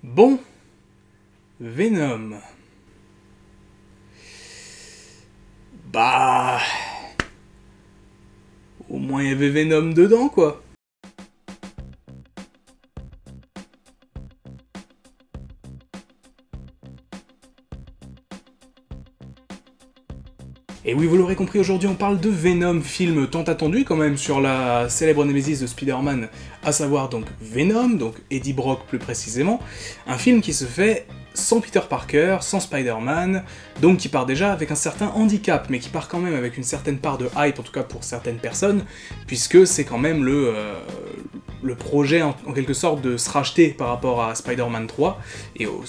Bon, Venom. Bah... Au moins il y avait Venom dedans, quoi. Et oui, vous l'aurez compris, aujourd'hui on parle de Venom, film tant attendu quand même sur la célèbre némésis de Spider-Man, à savoir donc Venom, donc Eddie Brock plus précisément, un film qui se fait sans Peter Parker, sans Spider-Man, donc qui part déjà avec un certain handicap, mais qui part quand même avec une certaine part de hype, en tout cas pour certaines personnes, puisque c'est quand même le projet en quelque sorte de se racheter par rapport à Spider-Man 3 et au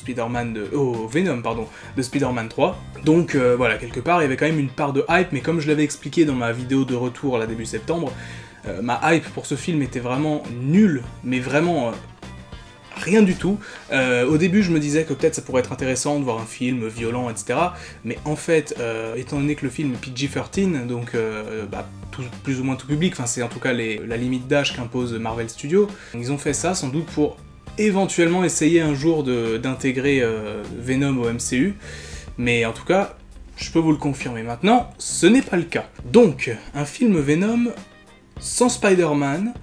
Venom pardon, de Spider-Man 3. Donc voilà, quelque part il y avait quand même une part de hype, mais comme je l'avais expliqué dans ma vidéo de retour là début septembre, ma hype pour ce film était vraiment nulle, mais vraiment rien du tout. Au début je me disais que peut-être ça pourrait être intéressant de voir un film violent, etc. Mais en fait, étant donné que le film est PG-13, donc plus ou moins tout public, enfin c'est en tout cas la limite d'âge qu'impose Marvel Studios, ils ont fait ça sans doute pour éventuellement essayer un jour d'intégrer Venom au MCU, mais en tout cas, je peux vous le confirmer maintenant, ce n'est pas le cas. Donc, un film Venom sans Spider-Man,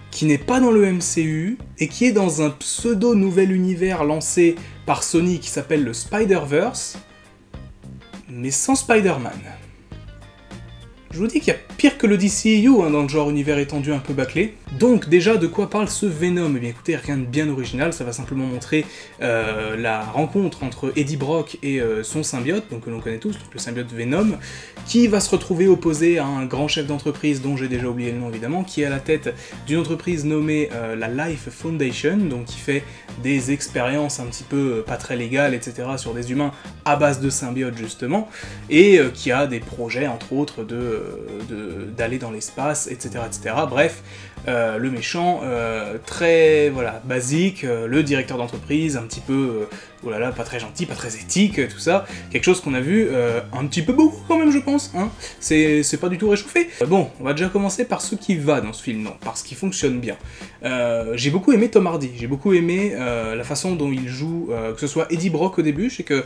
qui n'est pas dans le MCU, et qui est dans un pseudo-nouvel univers lancé par Sony qui s'appelle le Spider-Verse, mais sans Spider-Man. Je vous dis qu'il y a pire que le DCEU dans le genre univers étendu un peu bâclé. Donc déjà, de quoi parle ce Venom? Eh bien écoutez, rien de bien original, ça va simplement montrer la rencontre entre Eddie Brock et son symbiote, donc que l'on connaît tous, le symbiote Venom, qui va se retrouver opposé à un grand chef d'entreprise dont j'ai déjà oublié le nom évidemment, qui est à la tête d'une entreprise nommée la Life Foundation, donc qui fait des expériences un petit peu pas très légales, etc. sur des humains à base de symbiotes justement, et qui a des projets entre autres d'aller dans l'espace, etc., etc. Bref, le méchant, très voilà, basique, le directeur d'entreprise, un petit peu, oh là là, pas très gentil, pas très éthique, tout ça, quelque chose qu'on a vu un petit peu beaucoup quand même je pense, hein. C'est pas du tout réchauffé. Bon, on va déjà commencer par ce qui va dans ce film, non, par ce qui fonctionne bien. J'ai beaucoup aimé Tom Hardy, j'ai beaucoup aimé la façon dont il joue, que ce soit Eddie Brock au début, je sais que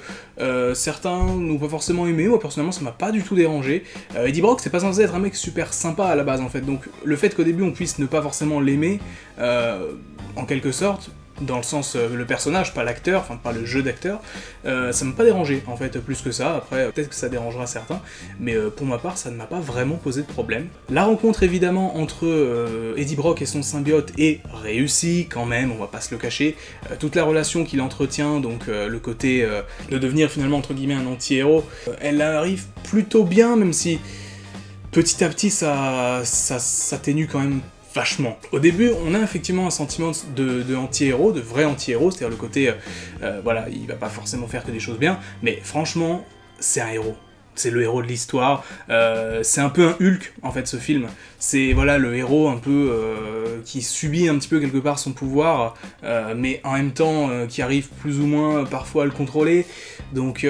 certains n'ont pas forcément aimé, moi personnellement ça m'a pas du tout dérangé. Eddie Brock c'est pas censé être un mec super sympa à la base en fait, donc le fait qu'au début on puisse ne pas forcément l'aimer, en quelque sorte, dans le sens le personnage, pas l'acteur, enfin pas le jeu d'acteur, ça m'a pas dérangé en fait plus que ça. Après peut-être que ça dérangera certains, mais pour ma part ça ne m'a pas vraiment posé de problème. La rencontre évidemment entre Eddie Brock et son symbiote est réussie quand même, on va pas se le cacher. Toute la relation qu'il entretient, donc le côté de devenir finalement entre guillemets un anti-héros, elle arrive plutôt bien, même si petit à petit ça s'atténue quand même vachement. Au début, on a effectivement un sentiment de anti-héros, de vrai anti-héros, c'est-à-dire le côté, voilà, il va pas forcément faire que des choses bien, mais franchement, c'est un héros. C'est le héros de l'histoire, c'est un peu un Hulk, en fait, ce film. C'est, voilà, le héros un peu qui subit un petit peu quelque part son pouvoir, mais en même temps qui arrive plus ou moins parfois à le contrôler, donc...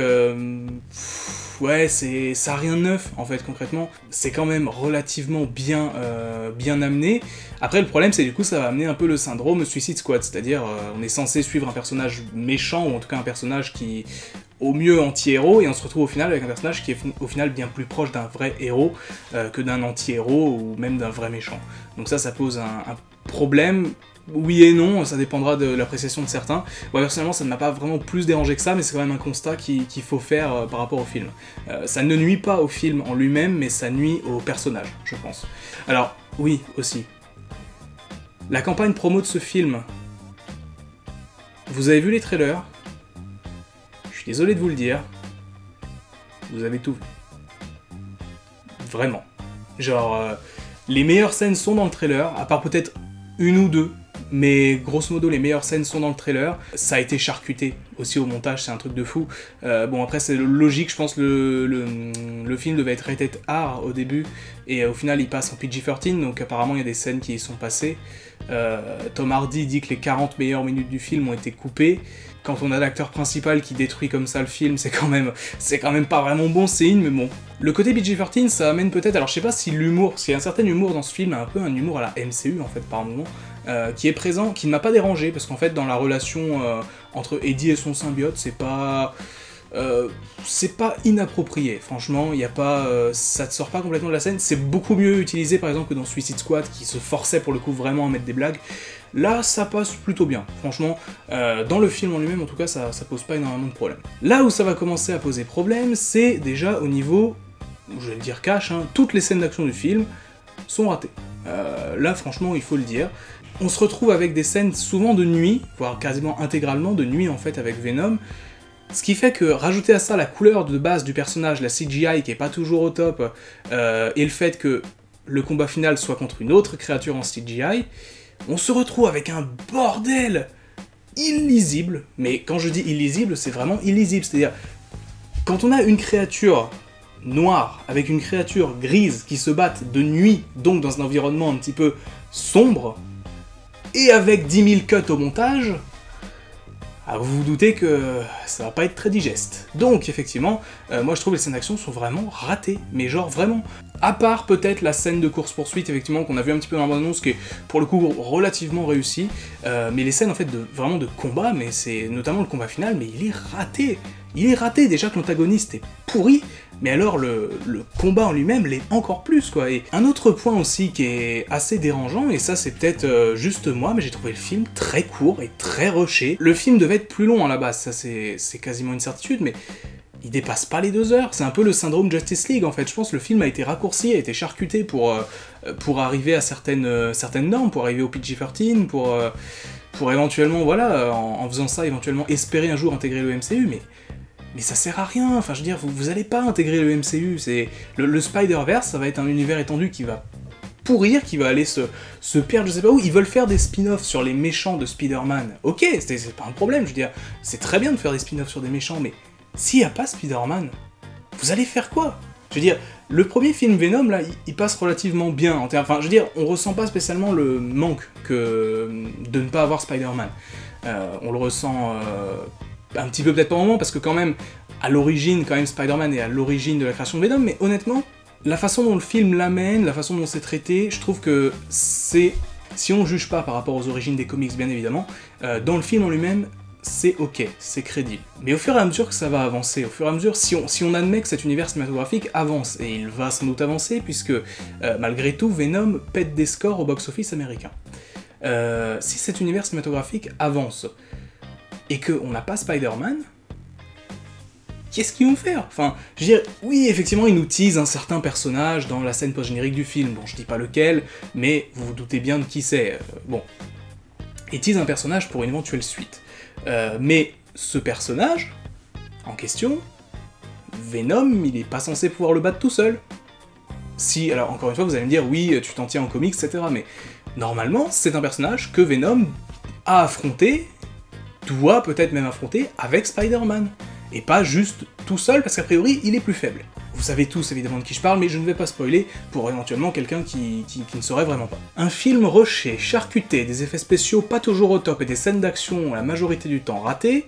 ouais, ça a rien de neuf, en fait, concrètement. C'est quand même relativement bien amené. Après, le problème, c'est du coup, ça va amener un peu le syndrome Suicide Squad, c'est-à-dire, on est censé suivre un personnage méchant, ou en tout cas un personnage qui, au mieux, anti-héros, et on se retrouve au final avec un personnage qui est au final bien plus proche d'un vrai héros que d'un anti-héros, ou même d'un vrai méchant. Donc ça pose un problème. Oui et non, ça dépendra de l'appréciation de certains. Moi personnellement ça ne m'a pas vraiment plus dérangé que ça, mais c'est quand même un constat qu'il faut faire par rapport au film. Ça ne nuit pas au film en lui-même, mais ça nuit au personnage, je pense. Alors, oui, aussi. La campagne promo de ce film, vous avez vu les trailers, je suis désolé de vous le dire, vous avez tout vu. Vraiment. Genre, les meilleures scènes sont dans le trailer, à part peut-être une ou deux, mais grosso modo les meilleures scènes sont dans le trailer. Ça a été charcuté aussi au montage, c'est un truc de fou. Bon après c'est logique, je pense le film devait être rated R au début, et au final il passe en PG-13, donc apparemment il y a des scènes qui y sont passées. Tom Hardy dit que les 40 meilleures minutes du film ont été coupées. Quand on a l'acteur principal qui détruit comme ça le film, c'est quand même pas vraiment bon signe, mais bon. Le côté PG-13, ça amène peut-être, alors je sais pas si l'humour, parce qu'il y a un certain humour dans ce film, un peu un humour à la MCU en fait par moment, qui est présent, qui ne m'a pas dérangé, parce qu'en fait dans la relation entre Eddie et son symbiote, c'est pas inapproprié, franchement, il y a pas, ça te sort pas complètement de la scène, c'est beaucoup mieux utilisé par exemple que dans Suicide Squad, qui se forçait pour le coup vraiment à mettre des blagues. Là, ça passe plutôt bien, franchement, dans le film en lui-même, en tout cas, ça pose pas énormément de problèmes. Là où ça va commencer à poser problème, c'est déjà au niveau, je vais le dire cash, hein, toutes les scènes d'action du film sont ratées. Là, franchement, il faut le dire. On se retrouve avec des scènes souvent de nuit, voire quasiment intégralement de nuit en fait avec Venom, ce qui fait que rajouter à ça la couleur de base du personnage, la CGI qui est pas toujours au top, et le fait que le combat final soit contre une autre créature en CGI, on se retrouve avec un bordel illisible, mais quand je dis illisible, c'est vraiment illisible, c'est-à-dire, quand on a une créature noire avec une créature grise qui se battent de nuit, donc dans un environnement un petit peu sombre, et avec 10 000 cuts au montage, alors vous vous doutez que ça va pas être très digeste. Donc effectivement, moi je trouve les scènes d'action sont vraiment ratées, mais genre vraiment. À part peut-être la scène de course-poursuite, effectivement, qu'on a vu un petit peu dans la bande-annonce, qui est pour le coup relativement réussie, mais les scènes en fait vraiment de combat, mais c'est notamment le combat final, mais il est raté. Il est raté, déjà que l'antagoniste est pourri, mais alors le combat en lui-même l'est encore plus, quoi. Et un autre point aussi qui est assez dérangeant, et ça c'est peut-être juste moi, mais j'ai trouvé le film très court et très rushé. Le film devait être plus long à la base, ça c'est quasiment une certitude, mais il dépasse pas les 2 heures, c'est un peu le syndrome Justice League en fait, je pense que le film a été raccourci, a été charcuté pour arriver à certaines normes, pour arriver au PG-13, pour éventuellement, voilà, en faisant ça, éventuellement espérer un jour intégrer le MCU, mais ça sert à rien, enfin je veux dire, vous allez pas intégrer le MCU, c'est le Spider-Verse, ça va être un univers étendu qui va pourrir, qui va aller se perdre, je sais pas où. Ils veulent faire des spin-offs sur les méchants de Spider-Man, ok, c'est pas un problème, je veux dire, c'est très bien de faire des spin-offs sur des méchants, mais s'il n'y a pas Spider-Man, vous allez faire quoi? Je veux dire, le premier film Venom, là, il passe relativement bien, enfin, je veux dire, on ressent pas spécialement le manque de ne pas avoir Spider-Man. On le ressent un petit peu peut-être pas au moment, parce que quand même, à l'origine, quand même, Spider-Man est à l'origine de la création de Venom, mais honnêtement, la façon dont le film l'amène, la façon dont c'est traité, je trouve que c'est... Si on juge pas par rapport aux origines des comics, bien évidemment, dans le film en lui-même, c'est ok, c'est crédible. Mais au fur et à mesure que ça va avancer, au fur et à mesure, si on admet que cet univers cinématographique avance, et il va sans doute avancer, puisque malgré tout, Venom pète des scores au box-office américain. Si cet univers cinématographique avance, et qu'on n'a pas Spider-Man, qu'est-ce qu'ils vont faire? Enfin, je veux dire, oui, effectivement, ils nous teasent un certain personnage dans la scène post-générique du film, bon, je dis pas lequel, mais vous vous doutez bien de qui c'est, bon. Ils teasent un personnage pour une éventuelle suite. Mais ce personnage, en question, Venom, il est pas censé pouvoir le battre tout seul. Si, alors encore une fois, vous allez me dire, oui, tu t'en tiens en comics, etc., mais normalement, c'est un personnage que Venom a affronté, doit peut-être même affronter avec Spider-Man, et pas juste tout seul, parce qu'a priori, il est plus faible. Vous savez tous évidemment de qui je parle, mais je ne vais pas spoiler pour éventuellement quelqu'un qui ne saurait vraiment pas. Un film rushé, charcuté, des effets spéciaux pas toujours au top et des scènes d'action la majorité du temps ratées,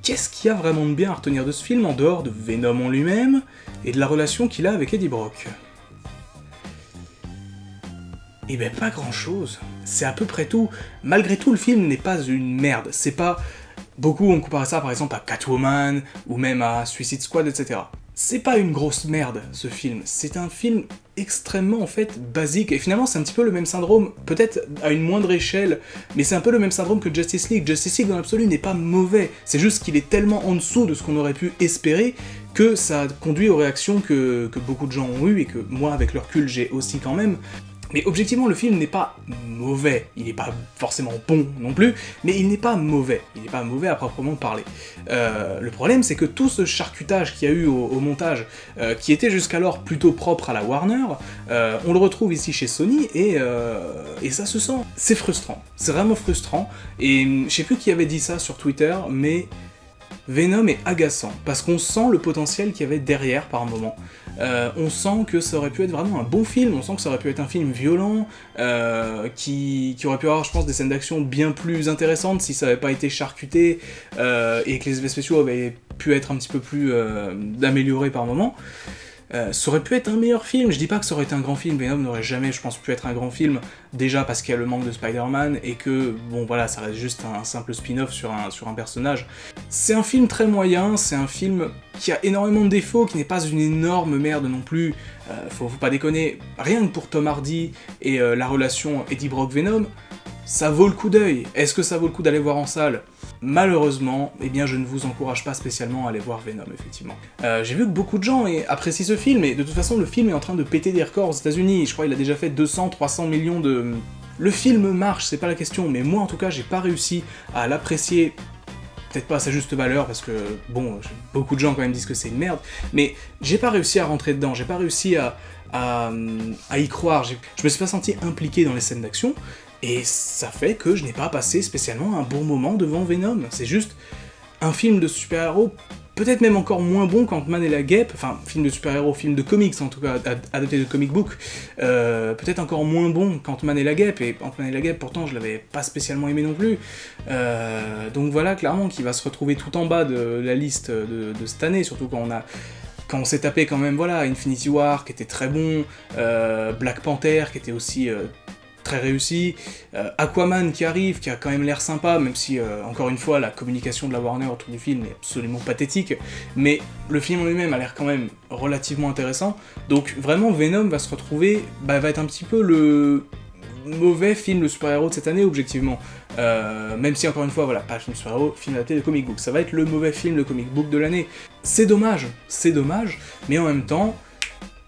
qu'est-ce qu'il y a vraiment de bien à retenir de ce film en dehors de Venom en lui-même et de la relation qu'il a avec Eddie Brock? Eh ben pas grand-chose, c'est à peu près tout. Malgré tout, le film n'est pas une merde, c'est pas... Beaucoup on compare ça par exemple à Catwoman, ou même à Suicide Squad, etc. C'est pas une grosse merde, ce film. C'est un film extrêmement, en fait, basique. Et finalement, c'est un petit peu le même syndrome, peut-être à une moindre échelle, mais c'est un peu le même syndrome que Justice League. Justice League, dans l'absolu, n'est pas mauvais. C'est juste qu'il est tellement en dessous de ce qu'on aurait pu espérer que ça conduit aux réactions que beaucoup de gens ont eues, et que moi, avec le recul, j'ai aussi quand même. Mais objectivement, le film n'est pas mauvais, il n'est pas forcément bon non plus, mais il n'est pas mauvais, il n'est pas mauvais à proprement parler. Le problème, c'est que tout ce charcutage qu'il y a eu au montage, qui était jusqu'alors plutôt propre à la Warner, on le retrouve ici chez Sony, et ça se sent. C'est frustrant, c'est vraiment frustrant, et je sais plus qui avait dit ça sur Twitter, mais Venom est agaçant, parce qu'on sent le potentiel qu'il y avait derrière par moment. On sent que ça aurait pu être vraiment un bon film, on sent que ça aurait pu être un film violent, qui aurait pu avoir, je pense, des scènes d'action bien plus intéressantes si ça n'avait pas été charcuté, et que les effets spéciaux avaient pu être un petit peu plus améliorés par moment. Ça aurait pu être un meilleur film, je dis pas que ça aurait été un grand film, Venom n'aurait jamais, je pense, pu être un grand film, déjà parce qu'il y a le manque de Spider-Man, et que, bon voilà, ça reste juste un simple spin-off sur un personnage. C'est un film très moyen, c'est un film qui a énormément de défauts, qui n'est pas une énorme merde non plus, faut pas déconner, rien que pour Tom Hardy et la relation Eddie Brock-Venom, ça vaut le coup d'œil. Est-ce que ça vaut le coup d'aller voir en salle ? Malheureusement, eh bien je ne vous encourage pas spécialement à aller voir Venom, effectivement. J'ai vu que beaucoup de gens apprécient ce film, et de toute façon le film est en train de péter des records aux États-Unis. Je crois qu'il a déjà fait 200-300 millions de... Le film marche, c'est pas la question, mais moi en tout cas j'ai pas réussi à l'apprécier, peut-être pas à sa juste valeur, parce que, bon, beaucoup de gens quand même disent que c'est une merde, mais j'ai pas réussi à rentrer dedans, j'ai pas réussi à y croire, je me suis pas senti impliqué dans les scènes d'action, et ça fait que je n'ai pas passé spécialement un bon moment devant Venom. C'est juste un film de super-héros, peut-être même encore moins bon qu'Ant-Man et la Guêpe, enfin, film de super-héros, film de comics en tout cas, adapté de comic book, peut-être encore moins bon qu'Ant-Man et la Guêpe, et Ant-Man et la Guêpe, pourtant, je l'avais pas spécialement aimé non plus. Donc voilà, clairement, qui va se retrouver tout en bas de la liste de cette année, surtout quand on s'est tapé quand même, voilà, Infinity War, qui était très bon, Black Panther, qui était aussi... très réussi, Aquaman qui arrive, qui a quand même l'air sympa, même si, encore une fois, la communication de la Warner autour du film est absolument pathétique, mais le film en lui-même a l'air quand même relativement intéressant, donc vraiment Venom va se retrouver, va être un petit peu le mauvais film de super-héros de cette année, objectivement, même si, encore une fois, voilà, pas film de super-héros, film adapté de comic book, ça va être le mauvais film de comic book de l'année. C'est dommage, mais en même temps,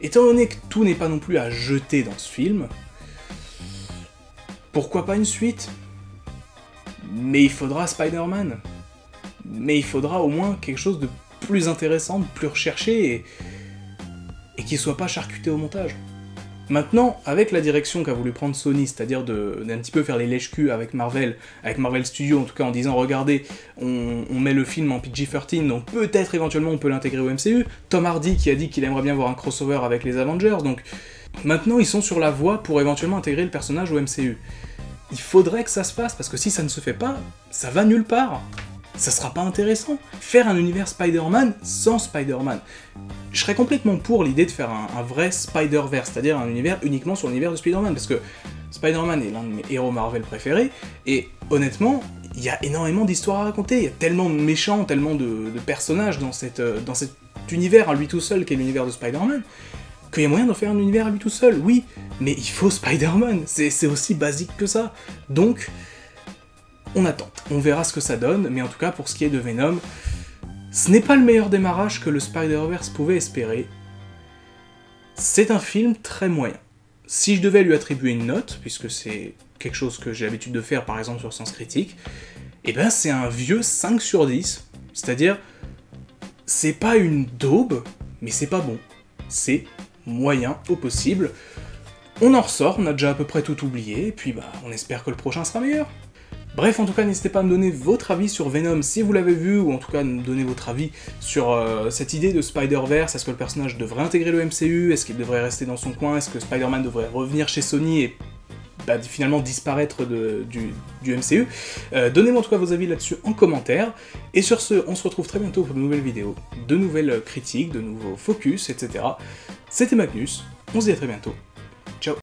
étant donné que tout n'est pas non plus à jeter dans ce film, pourquoi pas une suite? Mais il faudra Spider-Man. Mais il faudra au moins quelque chose de plus intéressant, de plus recherché, et qui soit pas charcuté au montage. Maintenant, avec la direction qu'a voulu prendre Sony, c'est-à-dire d'un petit peu faire les lèche-culs avec Marvel Studios, en tout cas en disant, regardez, on met le film en PG-13, donc peut-être éventuellement on peut l'intégrer au MCU, Tom Hardy qui a dit qu'il aimerait bien voir un crossover avec les Avengers, donc maintenant ils sont sur la voie pour éventuellement intégrer le personnage au MCU. Il faudrait que ça se fasse, parce que si ça ne se fait pas, ça va nulle part. Ça sera pas intéressant. Faire un univers Spider-Man sans Spider-Man. Je serais complètement pour l'idée de faire un vrai Spider-Verse, c'est-à-dire un univers uniquement sur l'univers de Spider-Man, parce que Spider-Man est l'un de mes héros Marvel préférés, et honnêtement, il y a énormément d'histoires à raconter, il y a tellement de méchants, tellement de personnages dans cet univers à lui tout seul qu'est l'univers de Spider-Man, qu'il y a moyen d'en faire un univers à lui tout seul, oui, mais il faut Spider-Man, c'est aussi basique que ça. Donc, on attend, on verra ce que ça donne, mais en tout cas, pour ce qui est de Venom, ce n'est pas le meilleur démarrage que le Spider-Verse pouvait espérer. C'est un film très moyen. Si je devais lui attribuer une note, puisque c'est quelque chose que j'ai l'habitude de faire par exemple sur Sens Critique, eh ben c'est un vieux 5 sur 10, c'est-à-dire, c'est pas une daube, mais c'est pas bon. C'est moyen au possible. On en ressort, on a déjà à peu près tout oublié, et puis bah on espère que le prochain sera meilleur. Bref, en tout cas, n'hésitez pas à me donner votre avis sur Venom si vous l'avez vu, ou en tout cas me donner votre avis sur cette idée de Spider-Verse. Est-ce que le personnage devrait intégrer le MCU? Est-ce qu'il devrait rester dans son coin? Est-ce que Spider-Man devrait revenir chez Sony et finalement disparaître du MCU? Donnez-moi en tout cas vos avis là-dessus en commentaire, et sur ce, on se retrouve très bientôt pour de nouvelles vidéos, de nouvelles critiques, de nouveaux focus, etc. C'était Magnus, on se dit à très bientôt.